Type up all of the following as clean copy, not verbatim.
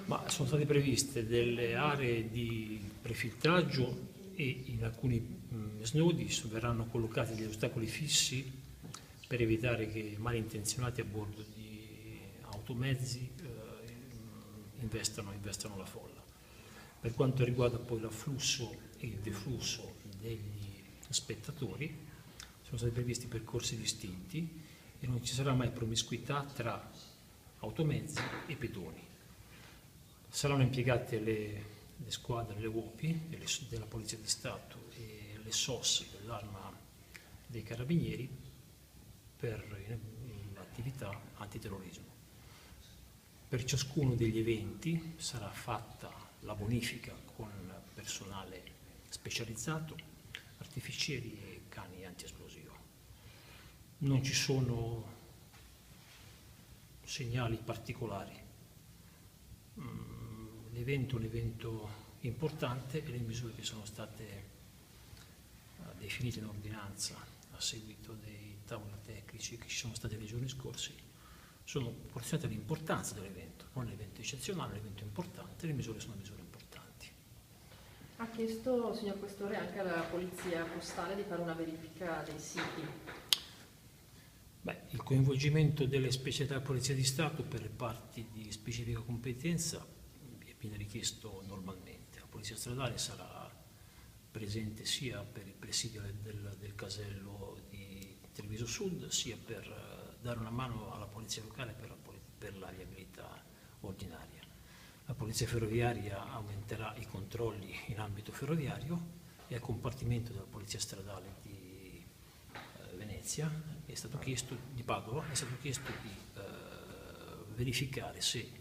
Ma sono state previste delle aree di prefiltraggio e in alcuni snodi verranno collocati degli ostacoli fissi per evitare che malintenzionati a bordo di automezzi investano la folla. Per quanto riguarda poi l'afflusso e il deflusso degli spettatori, sono stati previsti percorsi distinti e non ci sarà mai promiscuità tra automezzi e pedoni. Saranno impiegate le squadre, le UOPI della Polizia di Stato e le SOS dell'Arma dei Carabinieri per l'attività antiterrorismo. Per ciascuno degli eventi sarà fatta la bonifica con personale specializzato, artificieri e cani antiesplosivo. Non ci sono segnali particolari. L'evento è un evento importante e le misure che sono state definite in ordinanza a seguito dei tavoli tecnici che ci sono stati nei giorni scorsi sono proporzionate all'importanza dell'evento, non è un evento eccezionale, è un evento importante, le misure sono misure importanti. Ha chiesto, signor Questore, anche alla Polizia Postale di fare una verifica dei siti. Il coinvolgimento delle specialità della Polizia di Stato per le parti di specifica competenza viene richiesto normalmente. La Polizia Stradale sarà presente sia per il presidio del casello di Treviso Sud, sia per dare una mano alla Polizia Locale per la viabilità ordinaria. La Polizia Ferroviaria aumenterà i controlli in ambito ferroviario e al compartimento della Polizia Stradale di Venezia di Padova è stato chiesto di verificare se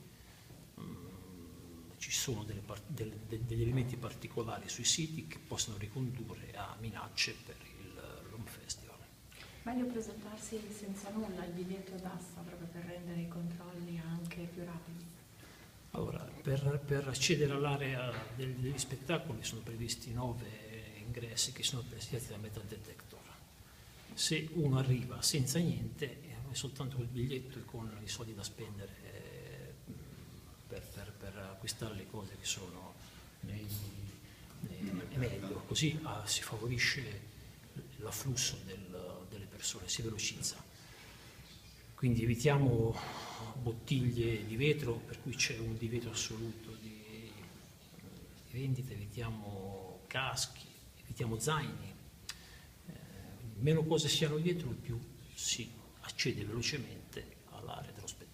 ci sono degli elementi particolari sui siti che possono ricondurre a minacce per l'Home Festival. Meglio presentarsi senza nulla, il biglietto d'asta proprio per rendere i controlli anche più rapidi? Allora, per accedere all'area degli spettacoli sono previsti 9 ingressi che sono presidiati da metal detector. Se uno arriva senza niente, è soltanto col biglietto e con i soldi da spendere per acquistare le cose che sono è meglio, così si favorisce l'afflusso delle persone, si velocizza. Quindi evitiamo bottiglie di vetro, per cui c'è un divieto assoluto di vendita, evitiamo caschi, evitiamo zaini. Meno cose si hanno dietro, più si accede velocemente all'area dello spettacolo.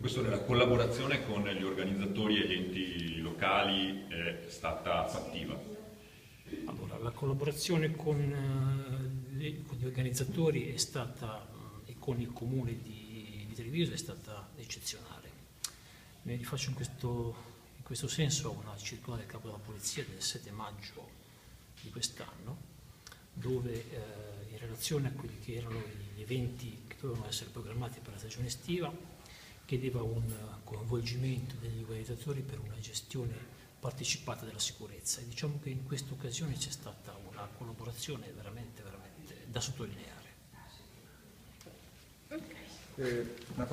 Questo nella collaborazione con gli organizzatori e gli enti locali è stata fattiva? Allora, la collaborazione con gli organizzatori è stata, e con il comune di Treviso è stata eccezionale. Ne rifaccio in questo senso una circolare del capo della polizia del 7 maggio di quest'anno, dove in relazione a quelli che erano gli eventi che dovevano essere programmati per la stagione estiva, chiedeva un coinvolgimento degli organizzatori per una gestione partecipata della sicurezza, e diciamo che in questa occasione c'è stata una collaborazione veramente da sottolineare. Okay.